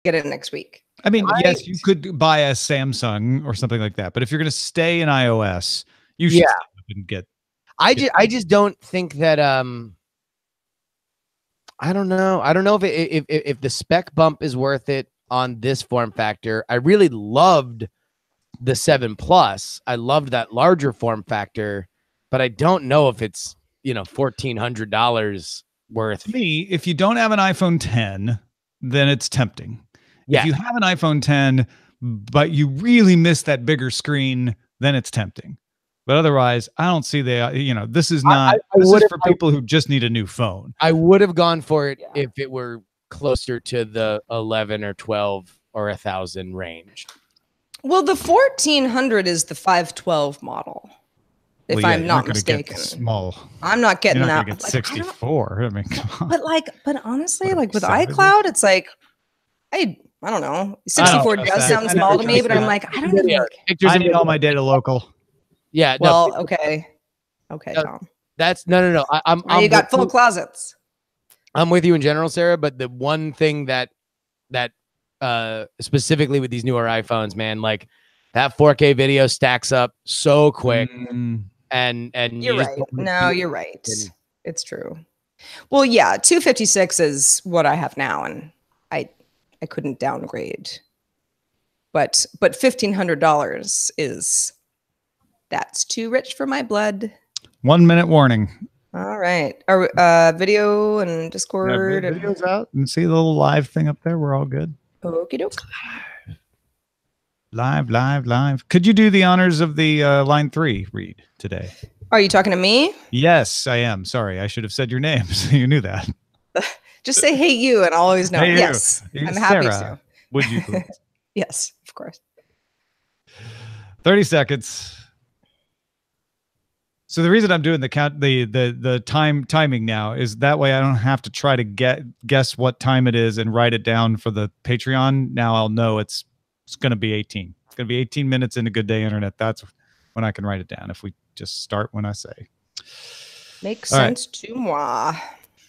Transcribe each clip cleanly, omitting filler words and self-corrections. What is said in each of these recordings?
get it next week. I mean, yes, you could buy a Samsung or something like that, but if you're going to stay in iOS, you should get. I just don't think that. I don't know. I don't know if the spec bump is worth it on this form factor. I really loved the 7 Plus. I loved that larger form factor, but I don't know if it's $1,400 worth. To me, if you don't have an iPhone 10, then it's tempting. Yeah. If you have an iPhone 10, but you really miss that bigger screen, then it's tempting. But otherwise, I don't see this is not. This is for people who just need a new phone. I would have gone for it if it were closer to the 11 or 12 or 1,000 range. Well, the 1,400 is the 512 model, if I'm not mistaken. Small. I'm not getting you're not that. Get 64. I mean, come on. But honestly, with iCloud, it's like, I don't know. 64 does sound small to me, but I'm like, I don't know. I need all my data local. Yeah. Well, okay, Tom. That's no. You got full closets. I'm with you in general, Sarah. But the one thing that specifically with these newer iPhones, man, like that 4K video stacks up so quick. And you're right. No, you're right. It's true. Well, yeah, 256 is what I have now, and I couldn't downgrade. But $1,500 is. That's too rich for my blood. 1 minute warning. All right. Our video and Discord. Video's out. And see the little live thing up there? We're all good. Okie doke. Live. Could you do the honors of the line 3 read today? Are you talking to me? Yes, I am. Sorry, I should have said your name so you knew that. Just say, hey, you, and I'll always know. Hey, yes, I'm happy to. Would you please? Yes, of course. 30 seconds. So the reason I'm doing the timing now is that way I don't have to try to guess what time it is and write it down for the Patreon. Now I'll know it's going to be 18. It's going to be 18 minutes in a good day internet. That's when I can write it down. If we just start when I say. Makes sense to moi.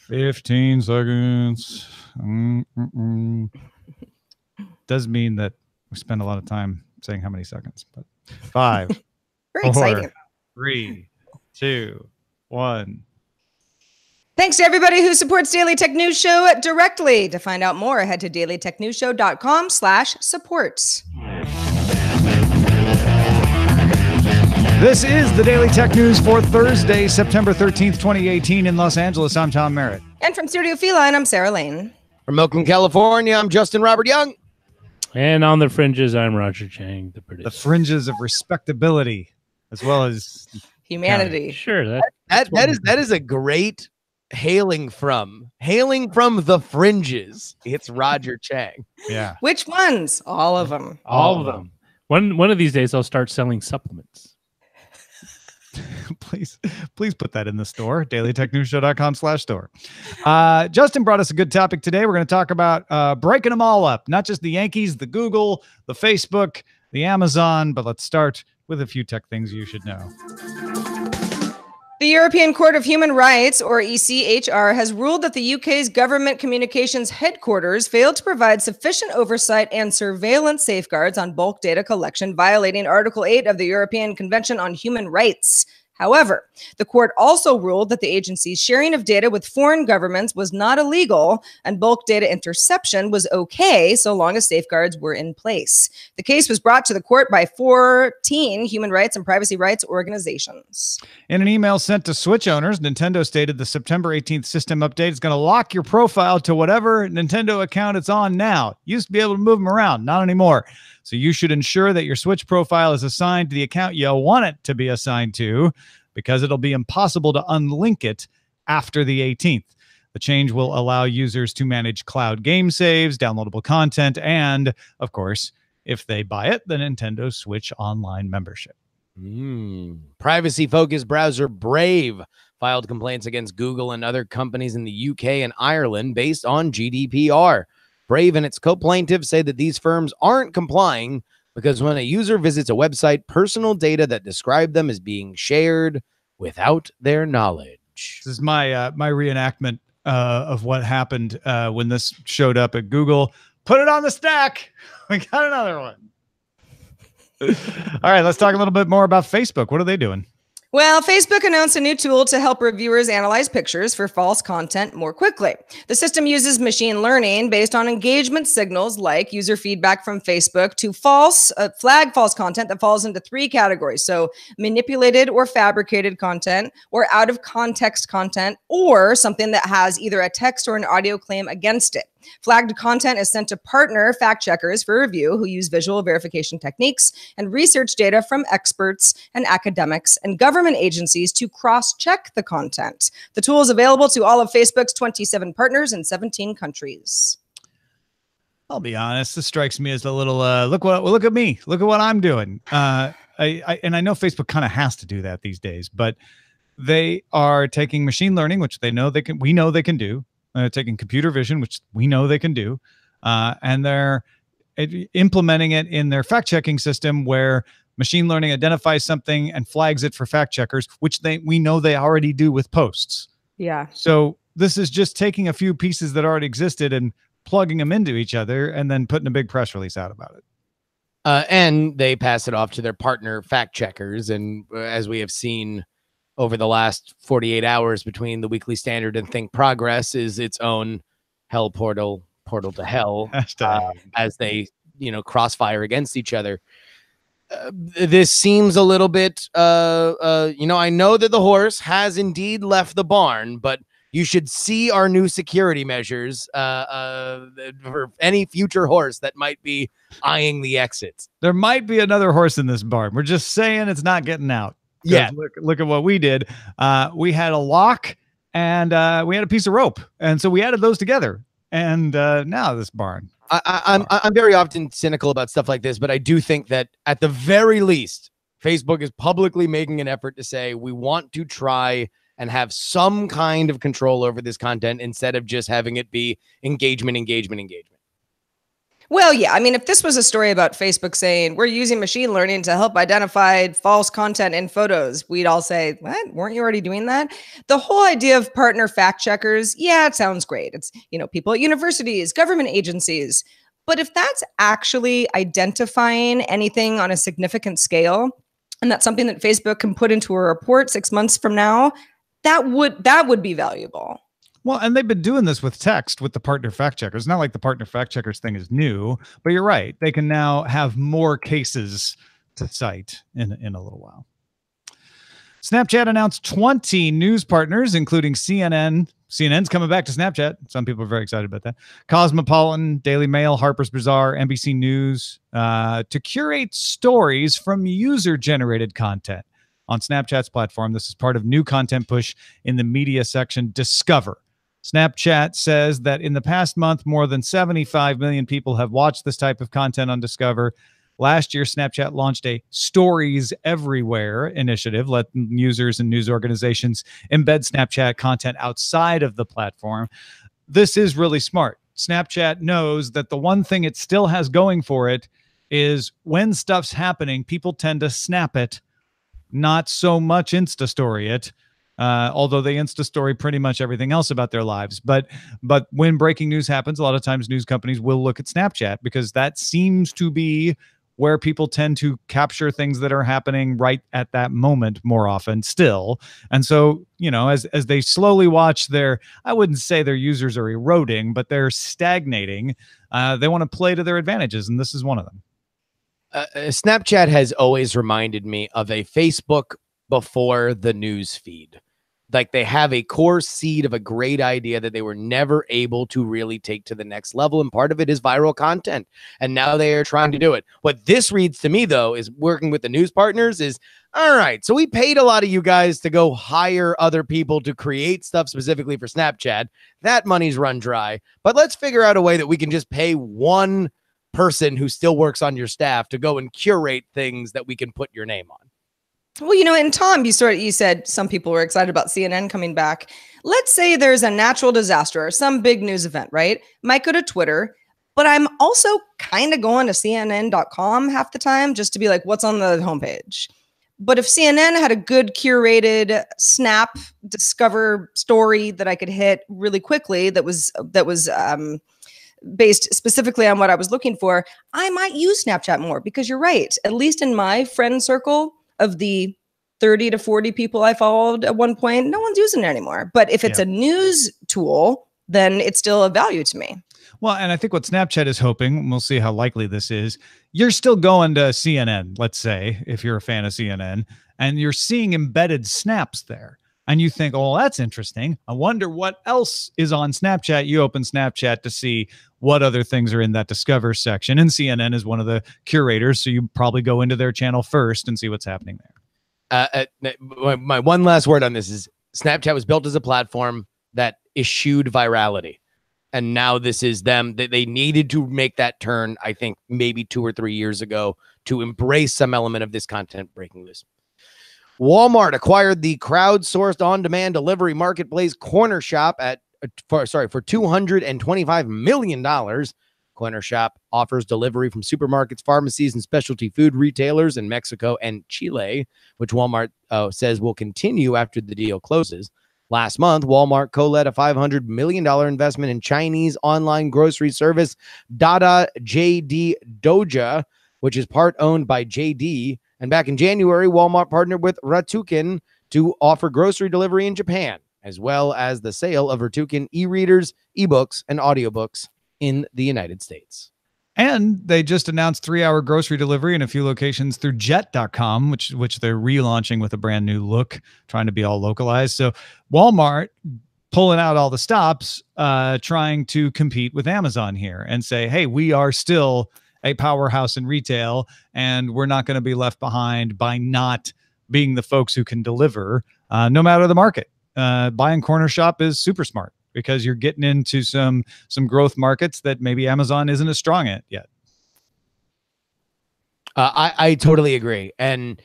15 seconds. Does mean that we spend a lot of time saying how many seconds, but 5, Very 4, exciting. 3, 2, 1. Thanks to everybody who supports Daily Tech News Show directly. To find out more, head to dailytechnewsshow.com/support. This is the Daily Tech News for Thursday, September 13th, 2018 in Los Angeles. I'm Tom Merritt. And from Studio Feline, I'm Sarah Lane. From Oakland, California, I'm Justin Robert Young. And on the fringes, I'm Roger Chang, the producer. The fringes of respectability, as well as humanity. Sure, that is a great hailing from the fringes. It's Roger Chang. Yeah. Which ones? All of them. All of them. One of these days, I'll start selling supplements. Please put that in the store, dailytechnewsshow.com/store. Justin brought us a good topic today. We're going to talk about breaking them all up, not just the Yankees, the Google, the Facebook, the Amazon, but let's start with a few tech things you should know. The European Court of Human Rights, or ECHR, has ruled that the UK's government communications headquarters failed to provide sufficient oversight and surveillance safeguards on bulk data collection, violating Article 8 of the European Convention on Human Rights. However, the court also ruled that the agency's sharing of data with foreign governments was not illegal and bulk data interception was okay so long as safeguards were in place. The case was brought to the court by 14 human rights and privacy rights organizations. In an email sent to Switch owners, Nintendo stated the September 18th system update is going to lock your profile to whatever Nintendo account it's on now. Used to be able to move them around, not anymore. So you should ensure that your Switch profile is assigned to the account you want it to be assigned to, because it'll be impossible to unlink it after the 18th. The change will allow users to manage cloud game saves, downloadable content, and, of course, if they buy it, the Nintendo Switch Online membership. Privacy-focused browser Brave filed complaints against Google and other companies in the UK and Ireland based on GDPR. Brave and its co-plaintiffs say that these firms aren't complying because when a user visits a website, personal data that describe them is being shared without their knowledge. This is my reenactment of what happened when this showed up at Google. Put it on the stack. We got another one. All right, let's talk a little bit more about Facebook. What are they doing? Well, Facebook announced a new tool to help reviewers analyze pictures for false content more quickly. The system uses machine learning based on engagement signals like user feedback from Facebook to flag false content that falls into 3 categories. So manipulated or fabricated content, or out of context content, or something that has either a text or an audio claim against it. Flagged content is sent to partner fact checkers for review who use visual verification techniques and research data from experts and academics and government agencies to cross-check the content. The tool is available to all of Facebook's 27 partners in 17 countries. I'll be honest, this strikes me as a little look at me. Look at what I'm doing. I know Facebook kind of has to do that these days, but they are taking machine learning, which we know they can do. Taking computer vision, which we know they can do, and they're implementing it in their fact-checking system where machine learning identifies something and flags it for fact checkers, which we know they already do with posts. Yeah. So this is just taking a few pieces that already existed and plugging them into each other and then putting a big press release out about it. And they pass it off to their partner fact checkers. And as we have seen over the last 48 hours between the Weekly Standard and Think Progress is its own hell portal to hell as they, crossfire against each other. This seems a little bit, I know that the horse has indeed left the barn, but you should see our new security measures for any future horse that might be eyeing the exits. There might be another horse in this barn. We're just saying it's not getting out. Yeah, look at what we did. We had a lock and we had a piece of rope, and so we added those together. And now this barn. I'm very often cynical about stuff like this, but I do think that at the very least, Facebook is publicly making an effort to say we want to try and have some kind of control over this content instead of just having it be engagement. Well, yeah. I mean, if this was a story about Facebook saying we're using machine learning to help identify false content in photos, we'd all say, what? Weren't you already doing that? The whole idea of partner fact checkers, yeah, it sounds great. It's, people at universities, government agencies. But if that's actually identifying anything on a significant scale, and that's something that Facebook can put into a report 6 months from now, that would be valuable. Well, and they've been doing this with text with the partner fact checkers. It's not like the partner fact checkers thing is new, but you're right. They can now have more cases to cite in a little while. Snapchat announced 20 news partners, including CNN. CNN's coming back to Snapchat. Some people are very excited about that. Cosmopolitan, Daily Mail, Harper's Bazaar, NBC News, to curate stories from user-generated content on Snapchat's platform. This is part of new content push in the media section, Discover. Snapchat says that in the past month, more than 75 million people have watched this type of content on Discover. Last year, Snapchat launched a Stories Everywhere initiative, letting users and news organizations embed Snapchat content outside of the platform. This is really smart. Snapchat knows that the one thing it still has going for it is when stuff's happening, people tend to snap it, not so much Insta story it. Although they Insta story pretty much everything else about their lives. But when breaking news happens, a lot of times news companies will look at Snapchat because that seems to be where people tend to capture things that are happening right at that moment more often still. And so, as they slowly watch I wouldn't say their users are eroding, but they're stagnating. They want to play to their advantages, and this is one of them. Snapchat has always reminded me of a Facebook before the news feed. Like they have a core seed of a great idea that they were never able to really take to the next level. And part of it is viral content. And now they are trying to do it. What this reads to me, though, is working with the news partners is, all right, so we paid a lot of you guys to go hire other people to create stuff specifically for Snapchat. That money's run dry. But let's figure out a way that we can just pay one person who still works on your staff to go and curate things that we can put your name on. Well, and Tom, you said some people were excited about CNN coming back. Let's say there's a natural disaster or some big news event, right? Might go to Twitter, but I'm also kind of going to CNN.com half the time just to be like, what's on the homepage? But if CNN had a good curated snap discover story that I could hit really quickly, that was based specifically on what I was looking for, I might use Snapchat more because you're right. At least in my friend circle of the 30 to 40 people I followed at one point, no one's using it anymore. But if it's a news tool, then it's still of value to me. Well, and I think what Snapchat is hoping, and we'll see how likely this is, you're still going to CNN, let's say, if you're a fan of CNN, and you're seeing embedded snaps there. And you think, oh, that's interesting. I wonder what else is on Snapchat. You open Snapchat to see what other things are in that Discover section. And CNN is one of the curators, so you probably go into their channel first and see what's happening there. My one last word on this is Snapchat was built as a platform that eschewed virality. And now this is them. They needed to make that turn, I think, maybe 2 or 3 years ago to embrace some element of this content breaking loose. Walmart acquired the crowdsourced on-demand delivery marketplace Corner Shop for $225 million. Corner Shop offers delivery from supermarkets, pharmacies, and specialty food retailers in Mexico and Chile, which Walmart says will continue after the deal closes. Last month, Walmart co-led a $500 million investment in Chinese online grocery service Dada JD Doja, which is part owned by JD. And back in January, Walmart partnered with Rakuten to offer grocery delivery in Japan, as well as the sale of Rakuten e-readers, ebooks, and audiobooks in the United States. And they just announced 3-hour grocery delivery in a few locations through jet.com, which they're relaunching with a brand new look, trying to be all localized. So Walmart pulling out all the stops, trying to compete with Amazon here and say, hey, we are still a powerhouse in retail, and we're not going to be left behind by not being the folks who can deliver, no matter the market. Buying Corner Shop is super smart, because you're getting into some growth markets that maybe Amazon isn't as strong at yet. I totally agree. And,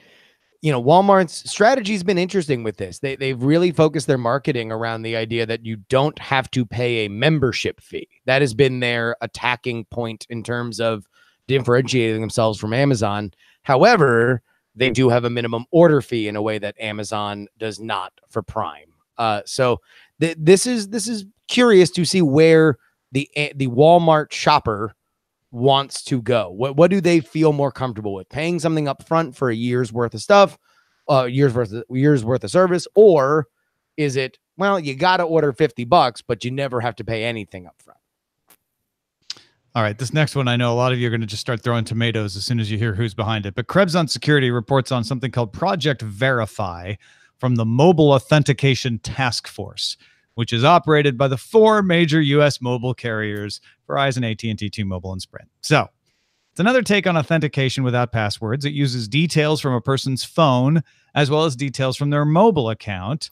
you know, Walmart's strategy has been interesting with this. They've really focused their marketing around the idea that you don't have to pay a membership fee. That has been their attacking point in terms of differentiating themselves from Amazon. However, they do have a minimum order fee in a way that Amazon does not for Prime. So this is curious to see where the Walmart shopper wants to go. What do they feel more comfortable with? Paying something up front for a year's worth of stuff, years worth of service, or is it, well, you got to order $50, but you never have to pay anything up front? All right, this next one, I know a lot of you are going to just start throwing tomatoes as soon as you hear who's behind it. But Krebs on Security reports on something called Project Verify from the Mobile Authentication Task Force, which is operated by the 4 major U.S. mobile carriers, Verizon, AT&T, T-Mobile, and Sprint. So it's another take on authentication without passwords. It uses details from a person's phone as well as details from their mobile account.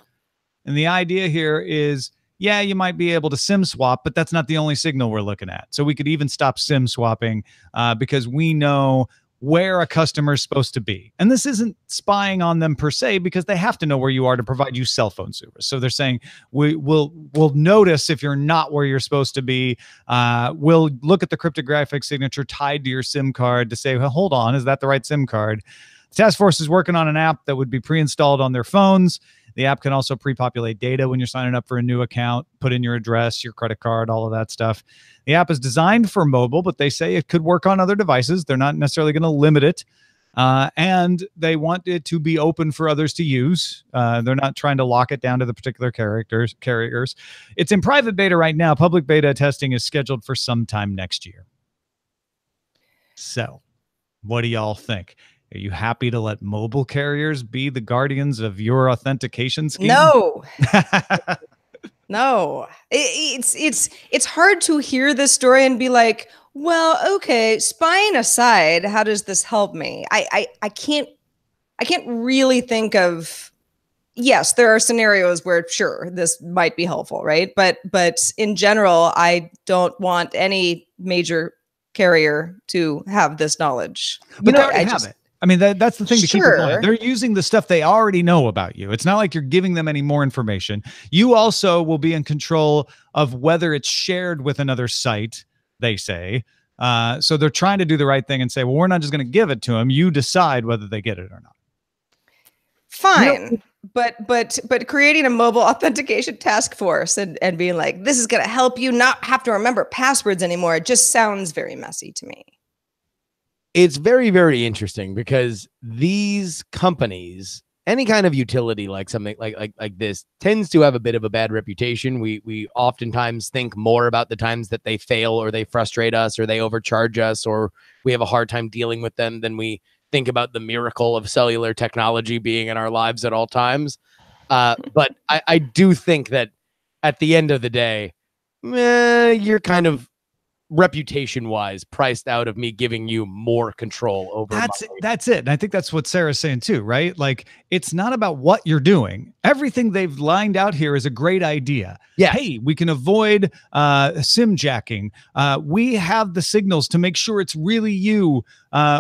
And the idea here is, yeah, you might be able to SIM swap, but that's not the only signal we're looking at. So we could even stop SIM swapping because we know where a customer is supposed to be. And this isn't spying on them per se, because they have to know where you are to provide you cell phone service. So they're saying we'll notice if you're not where you're supposed to be. We'll look at the cryptographic signature tied to your SIM card to say, well, hold on, is that the right SIM card? The task force is working on an app that would be pre-installed on their phones. The app can also pre-populate data when you're signing up for a new account, put in your address, your credit card, all of that stuff. The app is designed for mobile, but they say it could work on other devices. They're not necessarily going to limit it. And they want it to be open for others to use. They're not trying to lock it down to the particular carriers. It's in private beta right now. Public beta testing is scheduled for sometime next year. So what do y'all think? Are you happy to let mobile carriers be the guardians of your authentication scheme? No. No. It's hard to hear this story and be like, well, okay, spying aside, how does this help me? I can't really think of, yes, there are scenarios where sure, this might be helpful, right? But in general, I don't want any major carrier to have this knowledge. But they already have it. I mean, that's the thing to keep in mind. They're using the stuff they already know about you. It's not like you're giving them any more information. You also will be in control of whether it's shared with another site, they say. So they're trying to do the right thing and say, well, we're not just going to give it to them. You decide whether they get it or not. Fine. But creating a mobile authentication task force and being like, this is going to help you not have to remember passwords anymore. It just sounds very messy to me. It's very, very interesting because these companies, any kind of utility like something like this, tends to have a bit of a bad reputation. We oftentimes think more about the times that they fail or they frustrate us or they overcharge us or we have a hard time dealing with them than we think about the miracle of cellular technology being in our lives at all times. But I do think that at the end of the day, you're kind of reputation wise priced out of me giving you more control over that's it. And I think that's what Sarah's saying too, right? Like, it's not about what you're doing. Everything they've lined out here is a great idea. Yeah. Hey, we can avoid SIM jacking. We have the signals to make sure it's really you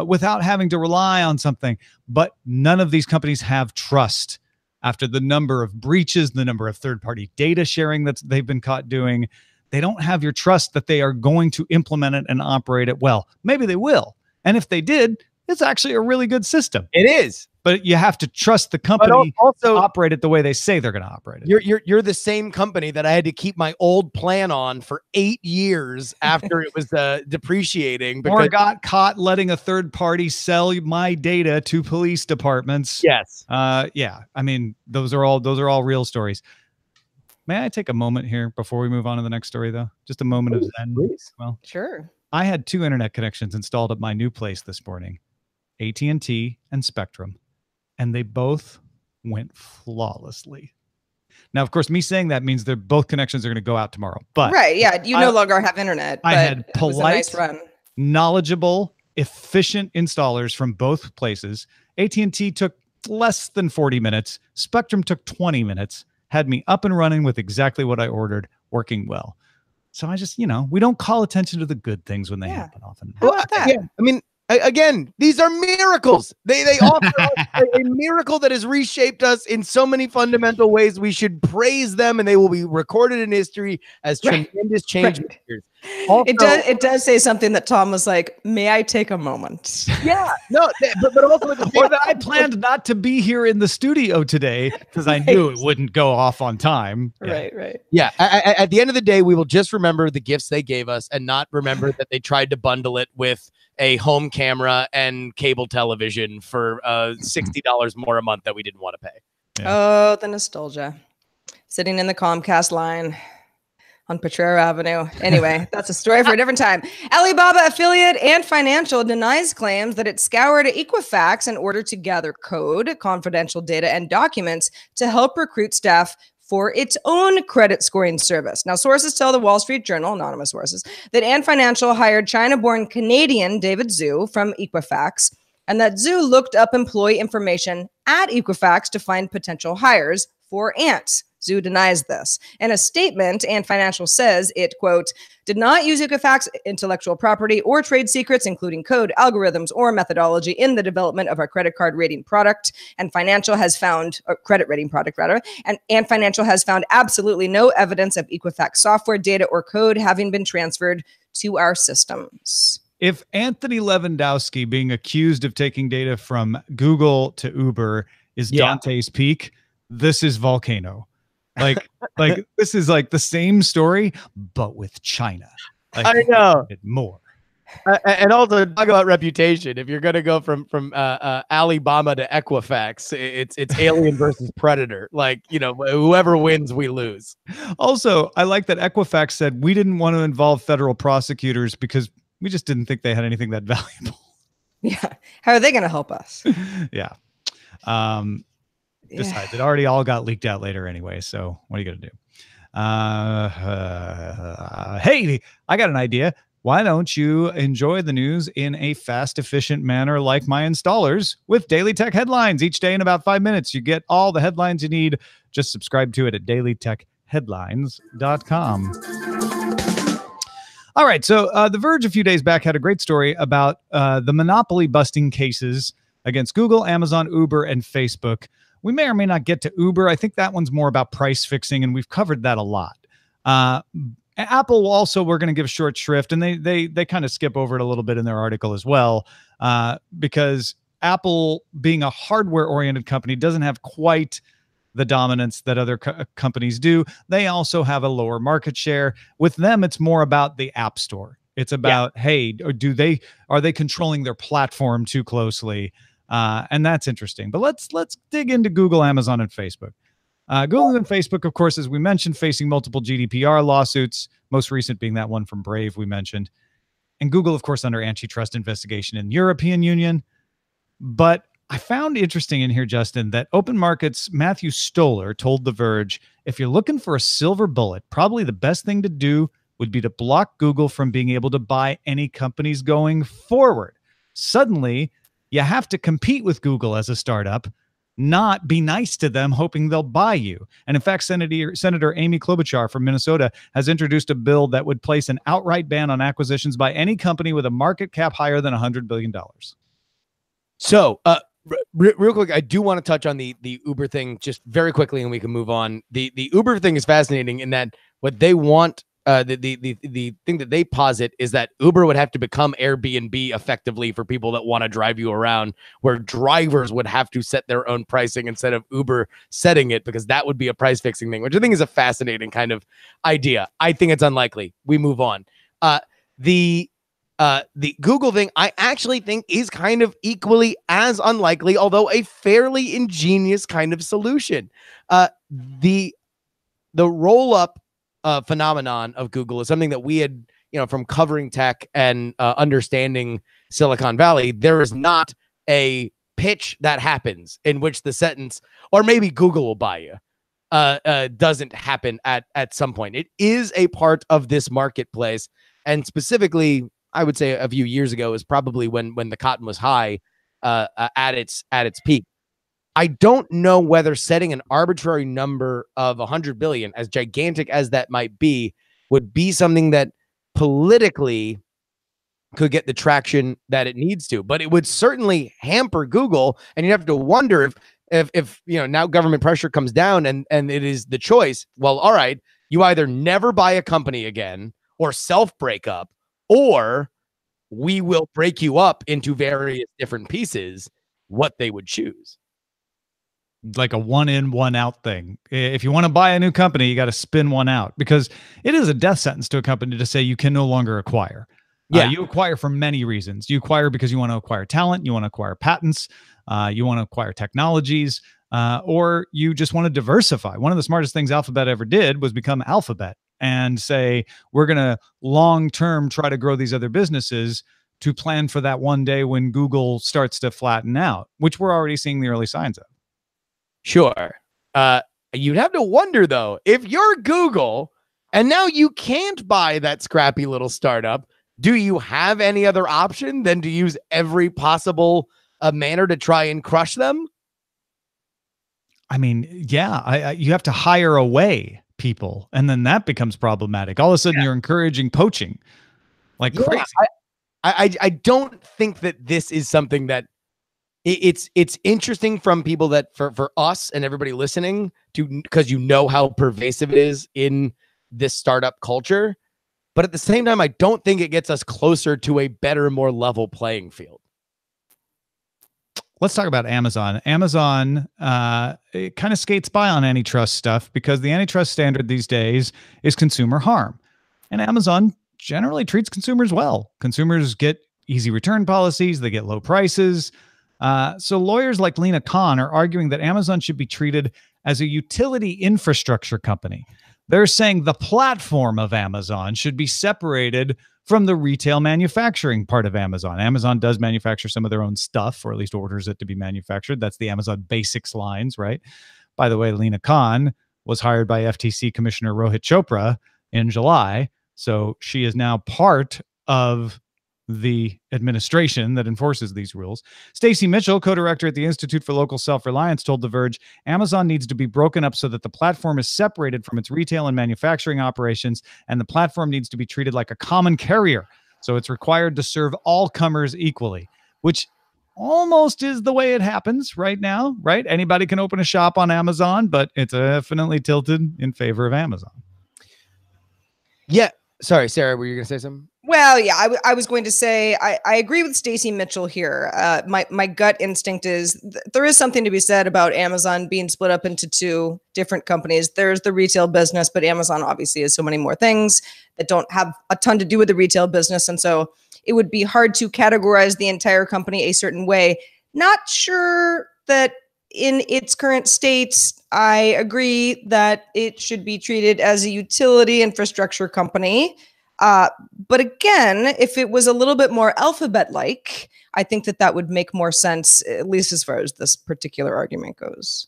without having to rely on something. But none of these companies have trust after the number of breaches, the number of third-party data sharing that they've been caught doing. They don't have your trust that they are going to implement it and operate it well. Maybe they will. And if they did, it's actually a really good system. It is. But you have to trust the company also to operate it the way they say they're going to operate it. You're the same company that I had to keep my old plan on for 8 years after it was depreciating. Or got caught letting a third party sell my data to police departments. Yes. Yeah. I mean, those are all real stories. May I take a moment here before we move on to the next story, though? Just a moment of zen. Please. Well, sure. I had 2 internet connections installed at my new place this morning, AT&T and Spectrum, and they both went flawlessly. Now, of course, me saying that means that both connections are going to go out tomorrow. But right, yeah, you no longer have internet. I had it was a nice run. knowledgeable, efficient installers from both places. AT&T took less than 40 minutes. Spectrum took 20 minutes. Had me up and running with exactly what I ordered, working well. So I just, we don't call attention to the good things when they happen often. How about that? Yeah, I mean, again, these are miracles. They offer us a miracle that has reshaped us in so many fundamental ways. We should praise them, and they will be recorded in history as tremendous change makers. Also, it does say something that Tom was like, may I take a moment? Yeah, no, but also or that I planned not to be here in the studio today because I knew it wouldn't go off on time. Right. Yeah, at the end of the day, we will just remember the gifts they gave us and not remember that they tried to bundle it with a home camera and cable television for $60 more a month that we didn't want to pay. Yeah. Oh, the nostalgia. Sitting in the Comcast line on Potrero Avenue. Anyway, that's a story for a different time. Alibaba affiliate Ant Financial denies claims that it scoured Equifax in order to gather code, confidential data, and documents to help recruit staff for its own credit scoring service. Now, sources tell the Wall Street Journal, anonymous sources, that Ant Financial hired China-born Canadian David Zhu from Equifax, and that Zhu looked up employee information at Equifax to find potential hires for Ant. Zhu denies this. In a statement, Ant Financial says it, quote, did not use Equifax intellectual property or trade secrets, including code, algorithms, or methodology in the development of our credit card rating product. And Financial has found, or credit rating product rather, and Ant Financial has found absolutely no evidence of Equifax software data or code having been transferred to our systems. If Anthony Lewandowski being accused of taking data from Google to Uber is Dante's Peak, this is Volcano. Like this is like the same story, but with China. Like, I know more. And also talk about reputation. If you're going to go from Alibaba to Equifax, it's Alien versus Predator. Like, whoever wins, we lose. Also, I like that Equifax said we didn't want to involve federal prosecutors because we just didn't think they had anything that valuable. Yeah. How are they going to help us? Yeah. Besides, it already all got leaked out later anyway. So what are you going to do? Hey, I got an idea. Why don't you enjoy the news in a fast, efficient manner like my installers with Daily Tech Headlines each day in about 5 minutes? You get all the headlines you need. Just subscribe to it at dailytechheadlines.com. All right. So The Verge a few days back had a great story about the monopoly busting cases against Google, Amazon, Uber, and Facebook. We may or may not get to Uber. I think that one's more about price fixing, and we've covered that a lot. Apple also, we're going to give a short shrift, and they kind of skip over it a little bit in their article as well, because Apple, being a hardware-oriented company, doesn't have quite the dominance that other companies do. They also have a lower market share. With them, it's more about the App Store. It's about, hey, are they controlling their platform too closely? And that's interesting. But let's dig into Google, Amazon, and Facebook. Google and Facebook, of course, as we mentioned, facing multiple GDPR lawsuits, most recent being that one from Brave we mentioned. And Google, of course, under antitrust investigation in the European Union. But I found interesting in here, Justin, that Open Markets' Matthew Stoller told The Verge, if you're looking for a silver bullet, probably the best thing to do would be to block Google from being able to buy any companies going forward. Suddenly, you have to compete with Google as a startup, not be nice to them hoping they'll buy you. And in fact, Senator Amy Klobuchar from Minnesota has introduced a bill that would place an outright ban on acquisitions by any company with a market cap higher than $100 billion. So, real quick, I do want to touch on the Uber thing just very quickly, and we can move on. The Uber thing is fascinating in that what they want, the thing that they posit is that Uber would have to become Airbnb effectively for people that want to drive you around, where drivers would have to set their own pricing instead of Uber setting it, because that would be a price fixing thing, which I think is a fascinating kind of idea. I think it's unlikely. We move on. The Google thing, I actually think is kind of equally as unlikely, although a fairly ingenious kind of solution. The roll up phenomenon of Google is something that we had, from covering tech and understanding Silicon Valley. There is not a pitch that happens in which the sentence, or maybe Google will buy you, doesn't happen at some point. It is a part of this marketplace, and specifically, I would say a few years ago is probably when the cotton was high at its peak. I don't know whether setting an arbitrary number of 100 billion, as gigantic as that might be, would be something that politically could get the traction that it needs to. But it would certainly hamper Google, and you'd have to wonder if now government pressure comes down and it is the choice. Well, all right, you either never buy a company again or self-break up, or we will break you up into various different pieces, what they would choose. Like a one in, one out thing. If you want to buy a new company, you got to spin one out, because it is a death sentence to a company to say you can no longer acquire. Yeah. You acquire for many reasons. You acquire because you want to acquire talent, you want to acquire patents, you want to acquire technologies, or you just want to diversify. One of the smartest things Alphabet ever did was become Alphabet and say, we're going to long-term try to grow these other businesses to plan for that one day when Google starts to flatten out, which we're already seeing the early signs of. Sure. You'd have to wonder, though, if you're Google and now you can't buy that scrappy little startup, do you have any other option than to use every possible manner to try and crush them? I mean, yeah, you have to hire away people, and then that becomes problematic. All of a sudden, you're encouraging poaching like crazy. I don't think that this is something that it's interesting from people that for us and everybody listening to, because how pervasive it is in this startup culture. But at the same time, I don't think it gets us closer to a better, more level playing field. Let's talk about Amazon. Amazon it kind of skates by on antitrust stuff because the antitrust standard these days is consumer harm. And Amazon generally treats consumers well. Consumers get easy return policies. They get low prices. So lawyers like Lena Khan are arguing that Amazon should be treated as a utility infrastructure company. They're saying the platform of Amazon should be separated from the retail manufacturing part of Amazon. Amazon does manufacture some of their own stuff, or at least orders it to be manufactured. That's the Amazon Basics lines, right? By the way, Lena Khan was hired by FTC Commissioner Rohit Chopra in July. So she is now part of the administration that enforces these rules. Stacy Mitchell, co-director at the Institute for Local Self-Reliance, told The Verge, Amazon needs to be broken up so that the platform is separated from its retail and manufacturing operations, and the platform needs to be treated like a common carrier. So it's required to serve all comers equally, which almost is the way it happens right now, right? Anybody can open a shop on Amazon, but it's definitely tilted in favor of Amazon. Yeah. Sorry, Sarah, were you going to say something? Well, yeah, I was going to say I agree with Stacey Mitchell here. My gut instinct is there is something to be said about Amazon being split up into two different companies. There's the retail business, but Amazon obviously has so many more things that don't have a ton to do with the retail business. And so it would be hard to categorize the entire company a certain way. Not sure that in its current state, I agree that it should be treated as a utility infrastructure company. But again, if it was a little bit more alphabet-like, I think that would make more sense, at least as far as this particular argument goes.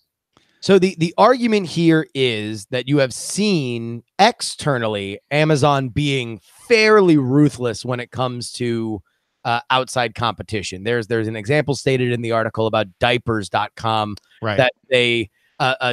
So the argument here is that you have seen externally Amazon being fairly ruthless when it comes to outside competition. There's an example stated in the article about diapers.com that they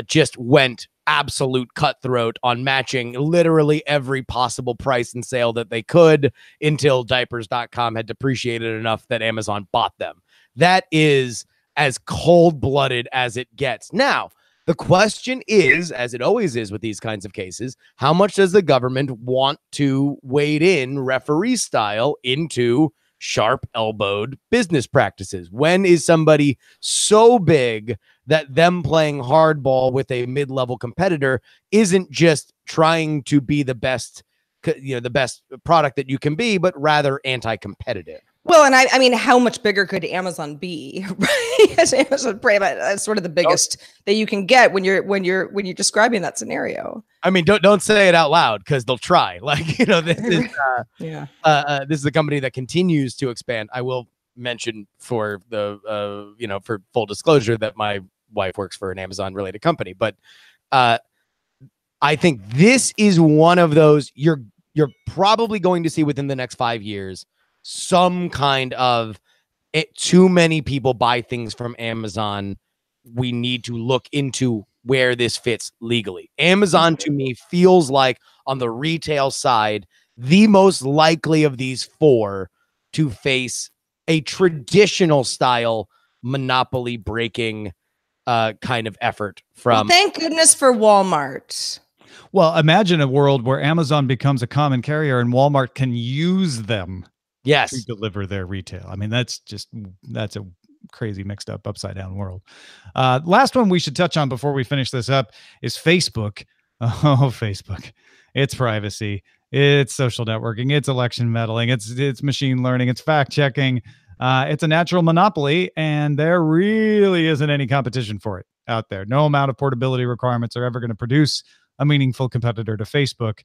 just went absolute cutthroat on matching literally every possible price and sale that they could until diapers.com had depreciated enough that Amazon bought them. That is as cold-blooded as it gets. Now, the question is, as it always is with these kinds of cases, how much does the government want to wade in referee style into sharp-elbowed business practices? When is somebody so big that them playing hardball with a mid-level competitor isn't just trying to be the best, the best product that you can be, but rather anti-competitive? Well, and I mean, how much bigger could Amazon be? Right? As Amazon Prime, that's sort of the biggest that you can get when you're describing that scenario. I mean, don't say it out loud because they'll try. Like, this is this is a company that continues to expand. I will mention for the for full disclosure that my wife works for an Amazon related company, but I think this is one of those you're probably going to see within the next 5 years. Some kind of too many people buy things from Amazon. We need to look into where this fits legally. Amazon to me feels like on the retail side, the most likely of these four to face a traditional style monopoly breaking kind of effort from. Well, thank goodness for Walmart. Well, imagine a world where Amazon becomes a common carrier and Walmart can use them. Yes. To deliver their retail. I mean, that's a crazy mixed up upside down world. Last one we should touch on before we finish this up is Facebook. Oh, Facebook. It's privacy. It's social networking. It's election meddling. It's machine learning. It's fact checking. It's a natural monopoly, and there really isn't any competition for it out there. No amount of portability requirements are ever going to produce a meaningful competitor to Facebook.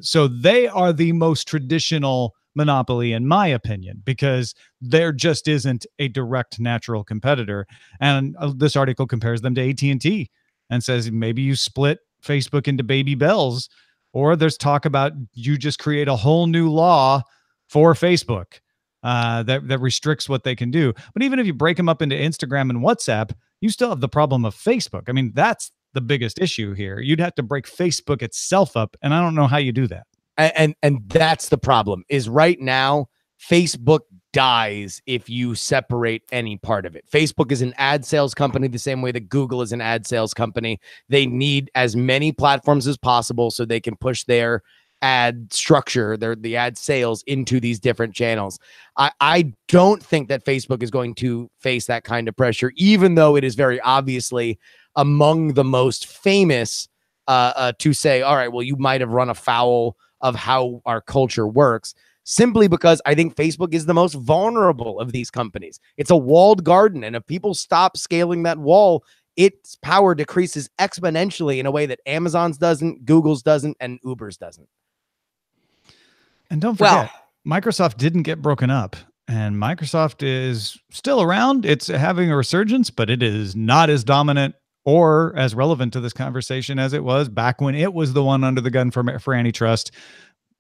So they are the most traditional monopoly, in my opinion, because there just isn't a direct natural competitor. And this article compares them to AT&T and says maybe you split Facebook into baby bells, or there's talk about you just create a whole new law for Facebook that restricts what they can do. But even if you break them up into Instagram and WhatsApp, you still have the problem of Facebook. I mean, that's the biggest issue here. You'd have to break Facebook itself up, and I don't know how you do that. And that's the problem is right now, Facebook dies if you separate any part of it. Facebook is an ad sales company the same way that Google is an ad sales company. They need as many platforms as possible so they can push their ad structure, the ad sales into these different channels. I don't think that Facebook is going to face that kind of pressure, even though it is very obviously among the most famous to say, all right, well, you might have run afoul of how our culture works, simply because I think Facebook is the most vulnerable of these companies. It's a walled garden, and if people stop scaling that wall, its power decreases exponentially in a way that Amazon's doesn't, Google's doesn't, and Uber's doesn't. And don't forget, Microsoft didn't get broken up, and Microsoft is still around. It's having a resurgence, but it is not as dominant or as relevant to this conversation as it was back when it was the one under the gun for antitrust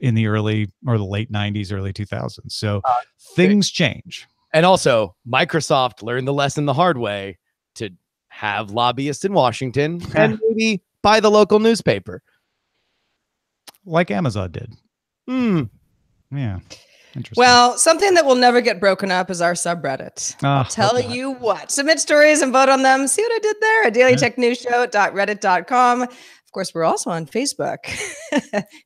in the early or the late 90s, early 2000s. So things change. And also, Microsoft learned the lesson the hard way to have lobbyists in Washington and maybe buy the local newspaper. Like Amazon did. Yeah. Interesting. Well, something that will never get broken up is our subreddit. I'll tell you what. Submit stories and vote on them. See what I did there? At dailytechnewsshow.reddit.com. Of course, we're also on Facebook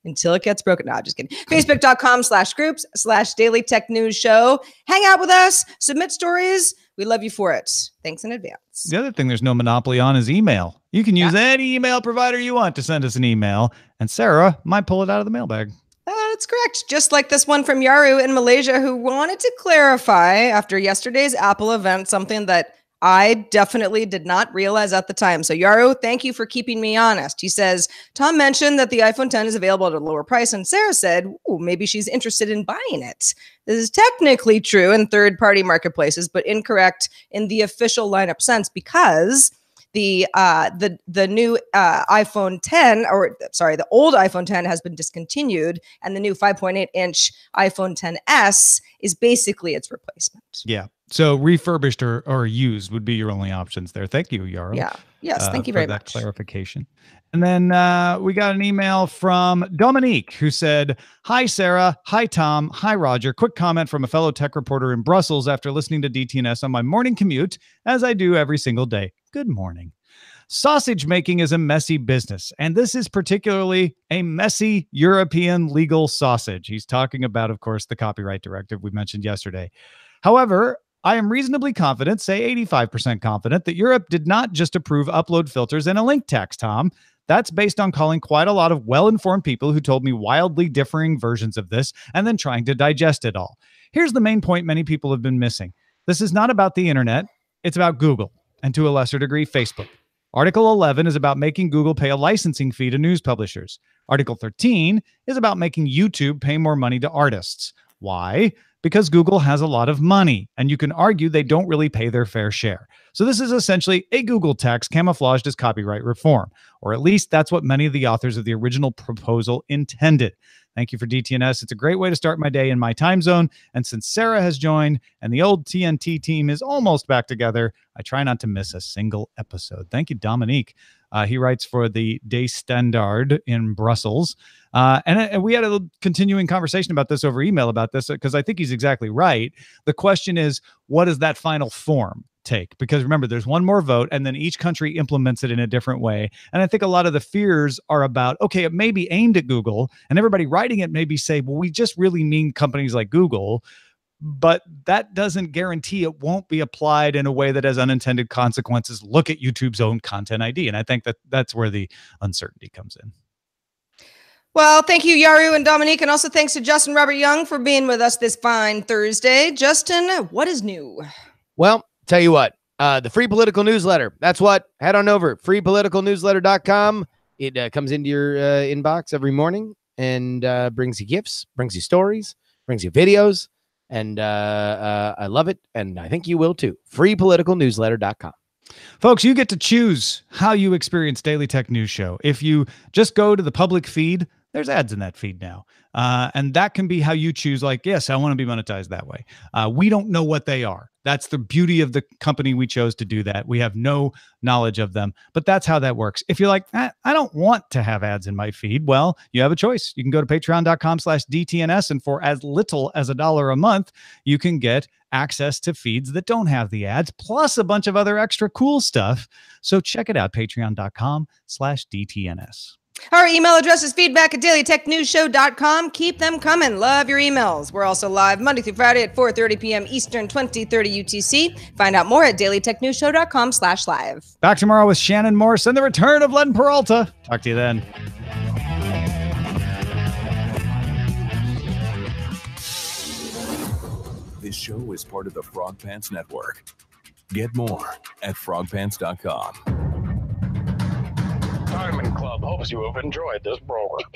until it gets broken. No, just kidding. Facebook.com/groups/Daily Tech News Show. Hang out with us. Submit stories. We love you for it. Thanks in advance. The other thing there's no monopoly on is email. You can use any email provider you want to send us an email, and Sarah might pull it out of the mailbag. That's correct. Just like this one from Yaru in Malaysia, who wanted to clarify after yesterday's Apple event something that I definitely did not realize at the time. So Yaru, thank you for keeping me honest. He says, Tom mentioned that the iPhone 10 is available at a lower price, and Sarah said, ooh, maybe she's interested in buying it. This is technically true in third-party marketplaces, but incorrect in the official lineup sense, because the new iPhone 10, or sorry, the old iPhone 10 has been discontinued, and the new 5.8-inch iPhone 10s is basically its replacement. Yeah. So refurbished or used would be your only options there. Thank you, Yarrow. Yeah. Yes. Thank you very for that much. Clarification. And then we got an email from Dominique, who said, hi, Sarah. Hi, Tom. Hi, Roger. Quick comment from a fellow tech reporter in Brussels after listening to DTNS on my morning commute, as I do every single day. Good morning. Sausage making is a messy business, and this is particularly a messy European legal sausage. He's talking about, of course, the copyright directive we mentioned yesterday. However, I am reasonably confident, say 85% confident, that Europe did not just approve upload filters and a link tax, Tom. That's based on calling quite a lot of well-informed people who told me wildly differing versions of this and then trying to digest it all. Here's the main point many people have been missing. This is not about the internet. It's about Google, and to a lesser degree, Facebook. Article 11 is about making Google pay a licensing fee to news publishers. Article 13 is about making YouTube pay more money to artists. Why? Because Google has a lot of money, and you can argue they don't really pay their fair share. So this is essentially a Google tax camouflaged as copyright reform, or at least that's what many of the authors of the original proposal intended. Thank you for DTNS. It's a great way to start my day in my time zone, and since Sarah has joined and the old TNT team is almost back together, I try not to miss a single episode. Thank you, Dominique. He writes for the De Standaard in Brussels. And we had a continuing conversation about this over email about this, because I think he's exactly right. The question is, what does that final form take? Because remember, there's one more vote, and then each country implements it in a different way. And I think a lot of the fears are about, okay, it may be aimed at Google, and everybody writing it maybe say, well, we just really mean companies like Google. But that doesn't guarantee it won't be applied in a way that has unintended consequences. Look at YouTube's own content ID. And I think that that's where the uncertainty comes in. Well, thank you, Yaru and Dominique. And also thanks to Justin Robert Young for being with us this fine Thursday. Justin, what is new? Well, tell you what, the Free Political Newsletter. That's what. Head on over, freepoliticalnewsletter.com. It comes into your inbox every morning and brings you gifts, brings you stories, brings you videos. And I love it. And I think you will too. freepoliticalnewsletter.com. Folks, you get to choose how you experience Daily Tech News Show. If you just go to the public feed, there's ads in that feed now. And that can be how you choose, like, yes, I want to be monetized that way. We don't know what they are. That's the beauty of the company we chose to do that. We have no knowledge of them, but that's how that works. If you're like, I don't want to have ads in my feed, well, you have a choice. You can go to patreon.com/DTNS, and for as little as $1 a month, you can get access to feeds that don't have the ads, plus a bunch of other extra cool stuff. So check it out, patreon.com/DTNS. Our email address is feedback@dailytechnewsshow.com. Keep them coming. Love your emails. We're also live Monday through Friday at 4:30 p.m. Eastern, 2030 UTC. Find out more at dailytechnewsshow.com/live. Back tomorrow with Shannon Morse and the return of Len Peralta. Talk to you then. This show is part of the Frog Pants Network. Get more at frogpants.com. Diamond Club hopes you have enjoyed this program.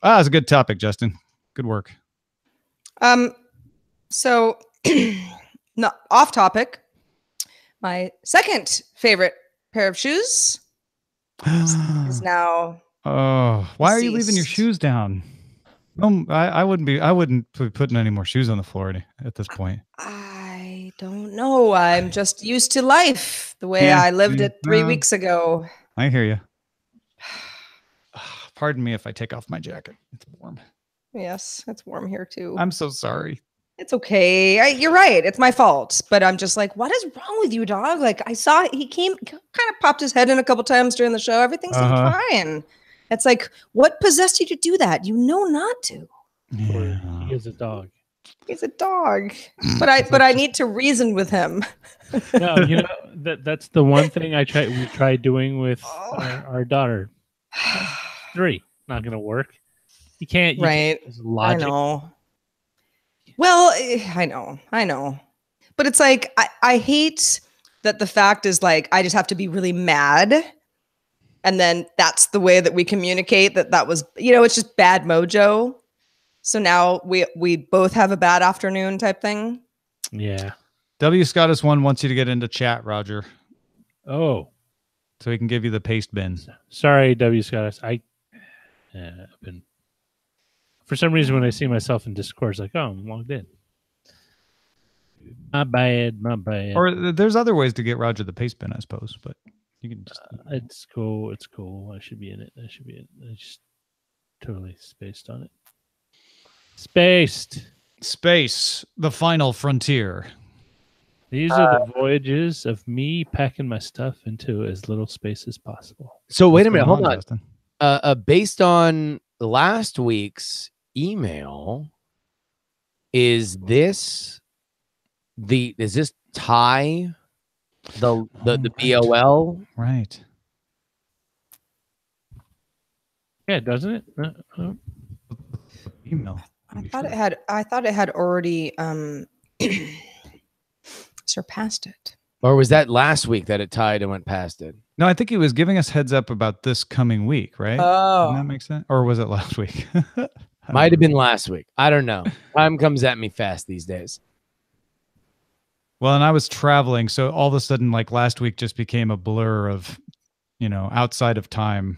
That's a good topic, Justin. Good work. So, no, off topic. My second favorite pair of shoes is now. Oh, why are you leaving your deceased. shoes down? I wouldn't be putting any more shoes on the floor at this point. I don't know. I'm just used to life the way I lived it 3 weeks ago. I hear you. Pardon me if I take off my jacket. It's warm. Yes, it's warm here too. I'm so sorry. It's okay. You're right. It's my fault. But I'm just like, what is wrong with you, dog? Like I saw he came, kind of popped his head in a couple times during the show. Everything seemed fine. It's like, what possessed you to do that? You know not to. Or he is a dog. He's a dog. But I need to reason with him. No, you know that's the one thing we tried doing with our daughter. 3, not gonna work. You can't. Right. Logic. I know. Well, I know. But it's like, I hate that the fact is like, I just have to be really mad. And then that's the way that we communicate that was, it's just bad mojo. So now we both have a bad afternoon type thing. Yeah. W. Scottus 1 wants you to get into chat, Roger. Oh. So he can give you the paste bin. Sorry, W. Scottus. I've been... For some reason, when I see myself in Discord, it's like, oh, I'm logged in. My bad. Or there's other ways to get Roger the paste bin, I suppose. But you can just... It's cool. I should be in it. I just totally spaced on it. Space. The final frontier. These are the voyages of me packing my stuff into as little space as possible. So wait a minute. Hold on. Justin? Based on last week's email, is this tie the BOL? Right. Yeah, doesn't it? Email. I thought it had already surpassed it. Or was that last week that it tied and went past it? No, I think he was giving us heads up about this coming week, right? Oh. Doesn't that make sense? Or was it last week? Might have been last week. I don't know. Time comes at me fast these days. Well, and I was traveling, so all of a sudden, like last week just became a blur of, outside of time.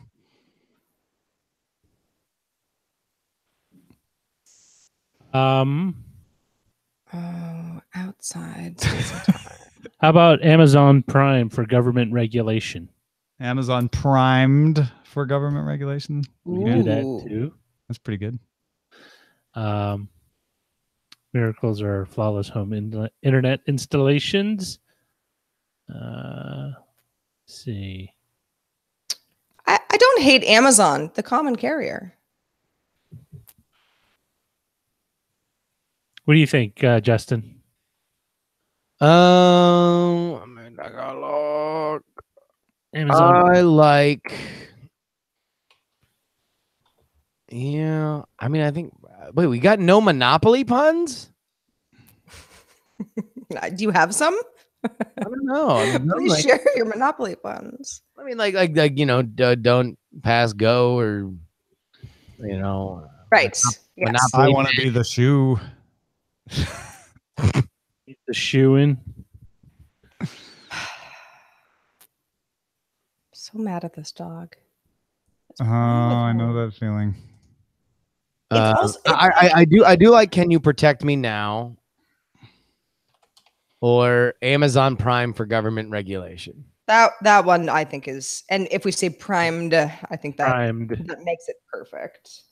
Oh, outside. How about Amazon Prime for government regulation? Amazon primed for government regulation. We do that too. That's pretty good. Miracles are flawless home internet installations. Let's see. I don't hate Amazon, the common carrier. What do you think, Justin? I mean, I got look. Amazon. I like. Yeah, I mean, I think. Wait, we got no Monopoly puns? Do you have some? I don't know. I mean, Please share your Monopoly puns. I mean, like don't pass go or, Right. Yes. I want to be the shoe. The shoe in. So mad at this dog. I know that feeling. I do like Can You Protect Me Now? Or Amazon Prime for government regulation. That one I think is, and if we say primed, I think that makes it perfect.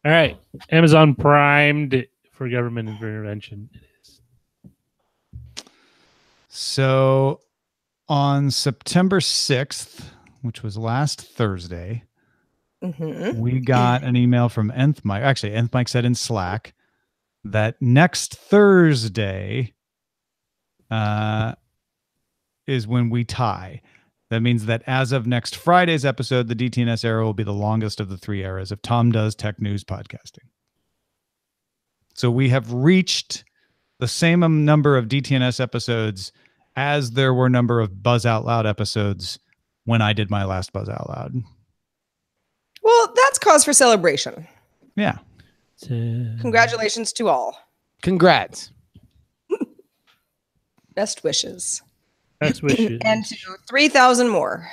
All right, Amazon Primed for government intervention. It is. So on September 6th, which was last Thursday, we got an email from Nth Mike. Actually, Nth Mike said in Slack that next Thursday is when we tie. That means that as of next Friday's episode, the DTNS era will be the longest of the 3 eras of Tom Does Tech News podcasting. So we have reached the same number of DTNS episodes as there were number of Buzz Out Loud episodes when I did my last Buzz Out Loud. Well, that's cause for celebration. Yeah. Congratulations to all. Congrats. Best wishes. Best wishes. And to 3,000 more.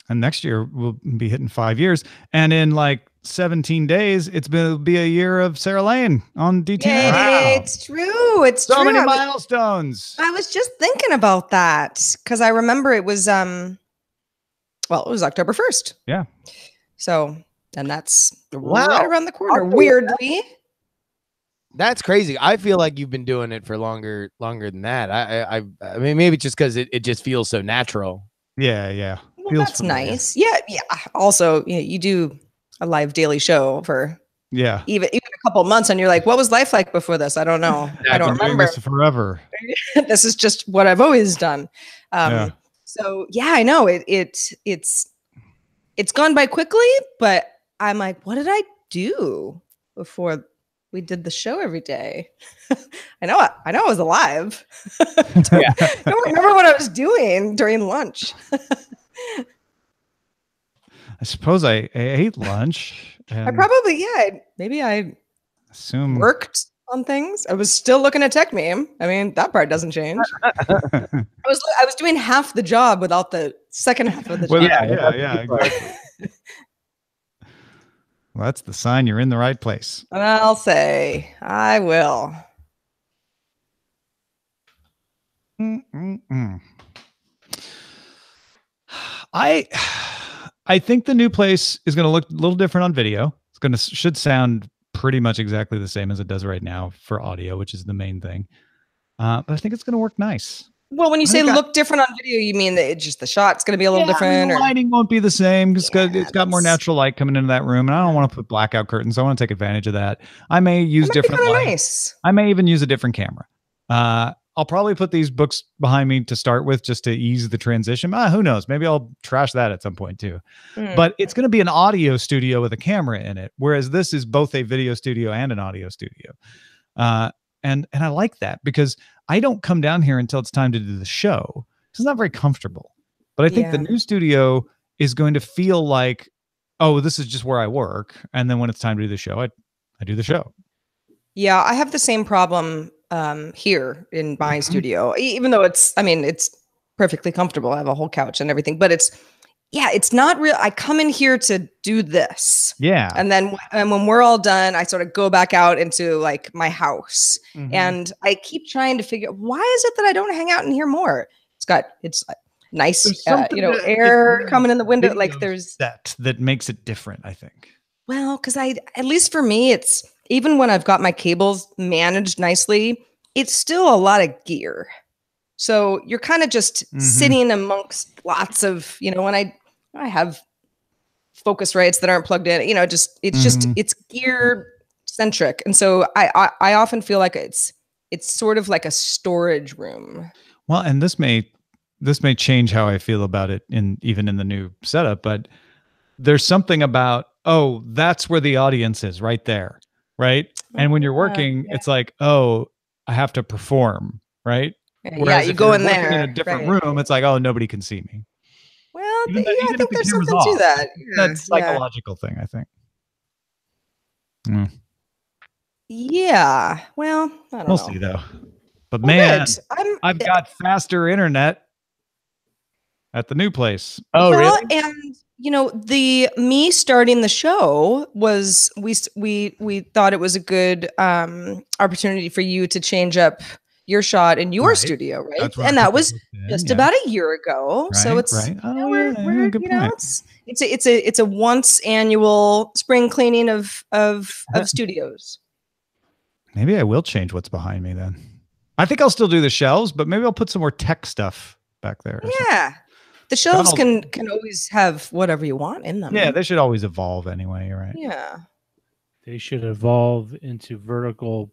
And next year we'll be hitting 5 years. And in like 17 days, it'll be a year of Sarah Lane on DTNS. Yay, Wow. it's true. It's so true. many milestones. I was just thinking about that because I remember it was it was October 1st. Yeah. So, and that's Wow. right around the corner. Weirdly. That's crazy. I feel like you've been doing it for longer than that. I mean, maybe just because it just feels so natural. Yeah. Well, Feels that's familiar. nice. Yeah. Also, you do a live daily show for even a couple of months, and you're like, what was life like before this? I don't know. I don't I've been doing remember. this forever. This is just what I've always done. Yeah. So yeah, I know it's gone by quickly, but I'm like, what did I do before we did the show every day? I know I was alive. Yeah. I don't remember what I was doing during lunch. I suppose I ate lunch. I probably, maybe I assume worked on things. I was still looking at tech meme. I mean, that part doesn't change. I was doing half the job without the second half of the job. Yeah, exactly. Well, that's the sign you're in the right place. I'll say I will. I think the new place is going to look a little different on video. Should sound pretty much exactly the same as it does right now for audio, which is the main thing. But I think it's going to work nice. Well, when you say look different on video, you mean that just the shot's going to be a little different? The lighting won't be the same because it's got more natural light coming into that room, and I don't want to put blackout curtains. So I want to take advantage of that. I may use different lights. Nice. I may even use a different camera. I'll probably put these books behind me to start with just to ease the transition. Who knows? Maybe I'll trash that at some point too. But it's going to be an audio studio with a camera in it, whereas this is both a video studio and an audio studio. And I like that because I don't come down here until it's time to do the show. It's not very comfortable. But I think the new studio is going to feel like, oh, this is just where I work. And then when it's time to do the show, I do the show. Yeah, I have the same problem here in my studio, even though it's perfectly comfortable. I have a whole couch and everything, but it's not real. I come in here to do this. Yeah. And then when we're all done, I sort of go back out into like my house and I keep trying to figure out why is it that I don't hang out in here more? It's nice, air coming in the window. Like there's that makes it different, I think. Well, because at least for me, it's even when I've got my cables managed nicely, it's still a lot of gear. So you're kind of just sitting amongst lots of, when I have Focusrites that aren't plugged in, it's gear centric. And so I often feel like it's sort of like a storage room. Well, and this may change how I feel about it even in the new setup, but there's something about, oh, that's where the audience is right there. Right. And when you're working, it's like, oh, I have to perform. Right. Whereas you go in there in a different room, it's like, oh, nobody can see me. Well, I think there's something to that. That's a psychological thing, I think. Yeah. Well, I don't know. We'll see though. But man, I've got faster internet at the new place. Oh, really? And me starting the show was we thought it was a good opportunity for you to change up your shot in your studio, right? And that was just about a year ago. Right, so it's it's a once annual spring cleaning of studios. Maybe I will change what's behind me then. I think I'll still do the shelves, but maybe I'll put some more tech stuff back there. Yeah. The shelves can always have whatever you want in them. Yeah, they should always evolve anyway, right? Yeah. They should evolve into vertical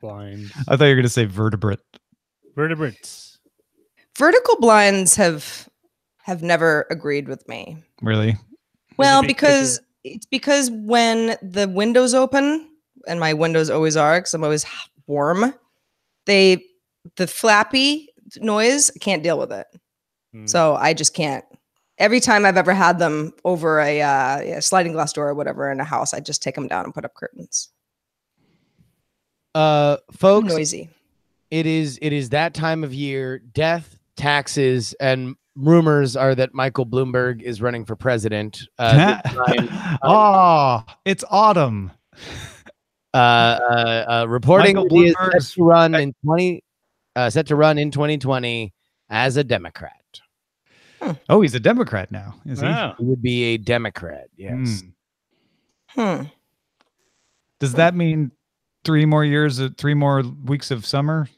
blinds. I thought you were going to say vertebrates. Vertical blinds have never agreed with me. Really? Well, because when the windows open, and my windows always are because I'm always warm, the flappy noise, I can't deal with it. So I just can't. Every time I've ever had them over a sliding glass door or whatever in a house, I just take them down and put up curtains. Folks, noisy. It is that time of year. Death, taxes, and rumors are that Michael Bloomberg is running for president. It's autumn. Reporting he is set to run in 2020 as a Democrat. Oh, he's a Democrat now, is he? He would be a Democrat, yes. Does that mean 3 more years, 3 more weeks of summer.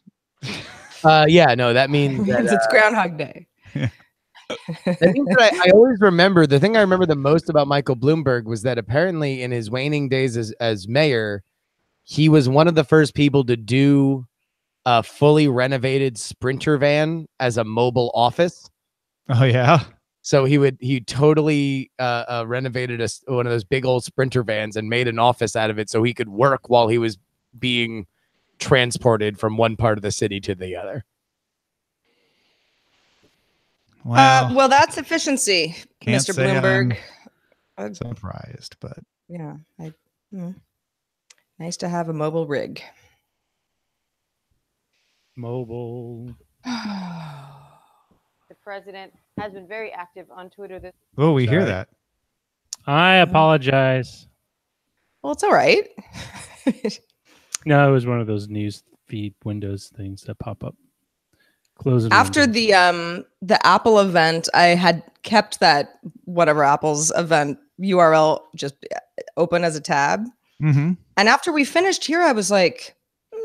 Yeah, no, that means that, It's Groundhog Day. that means that I always remember, the thing I remember the most about Michael Bloomberg was that apparently in his waning days as mayor, he was one of the first people to do a fully renovated Sprinter van as a mobile office. Oh yeah. So he totally renovated one of those big old Sprinter vans and made an office out of it so he could work while he was being transported from one part of the city to the other. Wow. Well, that's efficiency, Can't Mr. say Bloomberg. I'm surprised, but Yeah, nice to have a mobile rig. Mobile. The president has been very active on Twitter this. oh, we hear Sorry. that. I apologize. Well, it's all right. No, it was one of those news feed Windows things that pop up. Close it. After the Apple event, I had kept that whatever Apple's event URL just open as a tab. Mm-hmm. And after we finished here, I was like,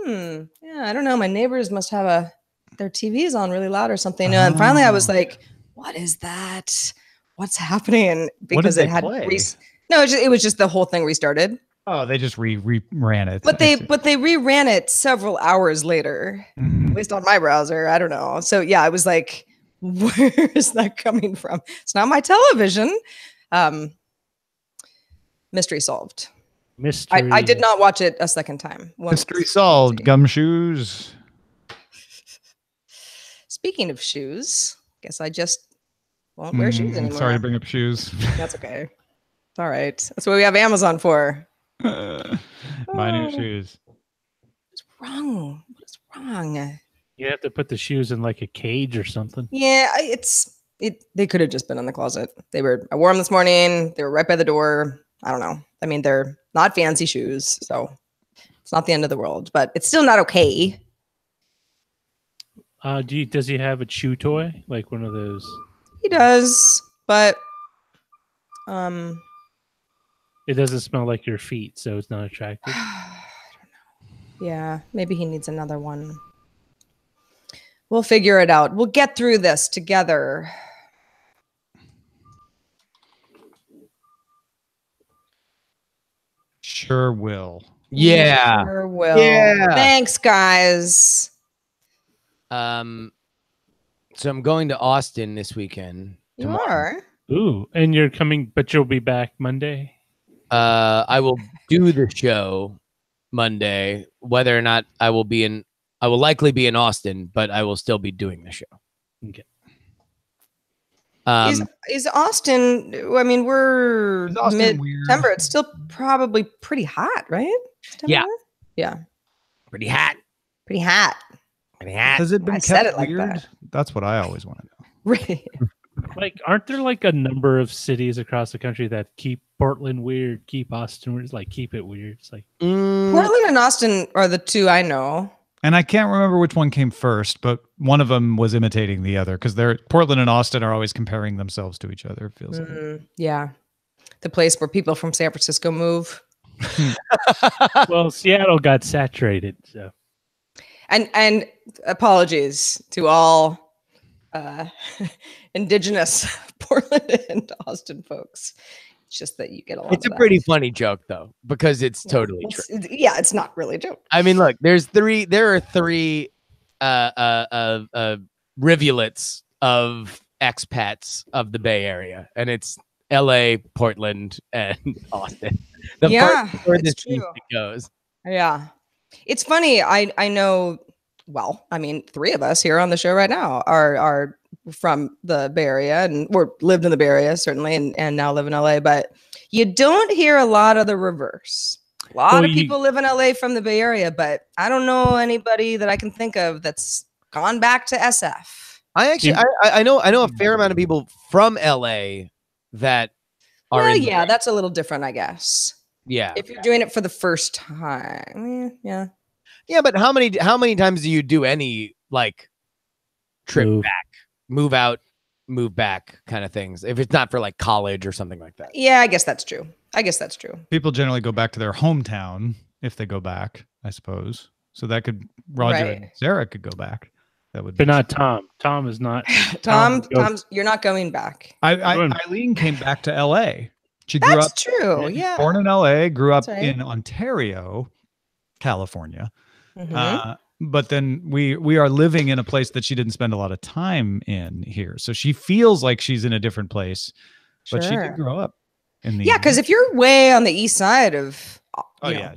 yeah, I don't know. My neighbors must have their TVs on really loud or something. And finally I was like, what is that? What's happening? Because it had no, it was just the whole thing restarted. Oh, they just ran it. But they reran it several hours later, at least on my browser. I don't know. So yeah, I was like, where is that coming from? It's not my television. Mystery solved. Mystery. I did not watch it a second time. Mystery solved. Gumshoes. Speaking of shoes, guess I just won't wear shoes anymore. Sorry to bring up shoes. That's okay. It's all right. That's what we have Amazon for. My new shoes. What's wrong? What is wrong? You have to put the shoes in like a cage or something. Yeah, they could have just been in the closet. I wore them this morning. They were right by the door. I don't know. I mean, they're not fancy shoes, so it's not the end of the world, but it's still not okay. Does he have a chew toy? Like one of those? He does, but it doesn't smell like your feet, so it's not attractive. I don't know. Yeah, maybe he needs another one. We'll figure it out. We'll get through this together. Sure will. Yeah. Sure will. Yeah. Thanks, guys. So I'm going to Austin this weekend. You tomorrow. are? Ooh, and you're coming, but you'll be back Monday? I will do the show Monday. Whether or not I will likely be in Austin, but I will still be doing the show. Okay. Is Austin? I mean, we're mid-September. It's still probably pretty hot, right? September? Yeah. Pretty hot. Pretty hot. Pretty hot. Has it been I said kept it like weird? that. That's what I always want to know. Right. Like, aren't there like a number of cities across the country that keep Portland weird, keep Austin weird, like keep it weird? It's like Portland and Austin are the two I know. And I can't remember which one came first, but one of them was imitating the other because Portland and Austin are always comparing themselves to each other. It feels like. Yeah. The place where people from San Francisco move. well, Seattle got saturated, so. And apologies to all indigenous Portland and Austin folks. It's just that you get a lot. It's a pretty funny joke though, because it's totally true. It's not really a joke. I mean, look, there are three rivulets of expats of the Bay Area, and it's LA, Portland, and Austin. The furthest east it goes. Yeah. It's funny. I know, well, I mean, 3 of us here on the show right now are from the Bay Area and lived in the Bay Area, certainly, and now live in LA, but you don't hear a lot of the reverse. A lot of people live in LA from the Bay Area, but I don't know anybody that I can think of that's gone back to SF. I know a fair amount of people from LA that are. Well, yeah, that's a little different, I guess. Yeah. If you're doing it for the first time. Yeah. Yeah, but how many times do you do any like trip back, move out, move back kind of things? If it's not for like college or something like that. Yeah, I guess that's true. People generally go back to their hometown if they go back, I suppose. So that could Roger and Sarah could go back. That would, but not Tom. Tom is not. Tom's. You're not going back. Eileen came back to L.A. She grew That's up. true. Yeah. Born in L.A., grew up That's right. in Ontario, California. Mhm. But then we are living in a place that she didn't spend a lot of time in here. So she feels like she's in a different place, but she did grow up in the because if you're way on the east side of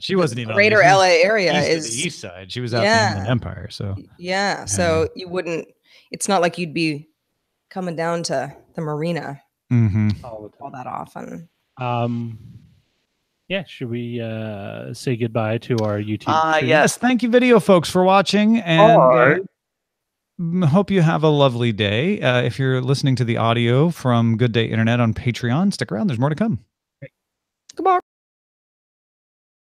she wasn't even greater on the LA area east of the east side. She was out in the Inland Empire. So so you wouldn't. It's not like you'd be coming down to the marina all that often. Yeah, should we say goodbye to our YouTube stream? Yes, thank you, video folks, for watching, and hope you have a lovely day. If you're listening to the audio from Good Day Internet on Patreon, stick around. There's more to come.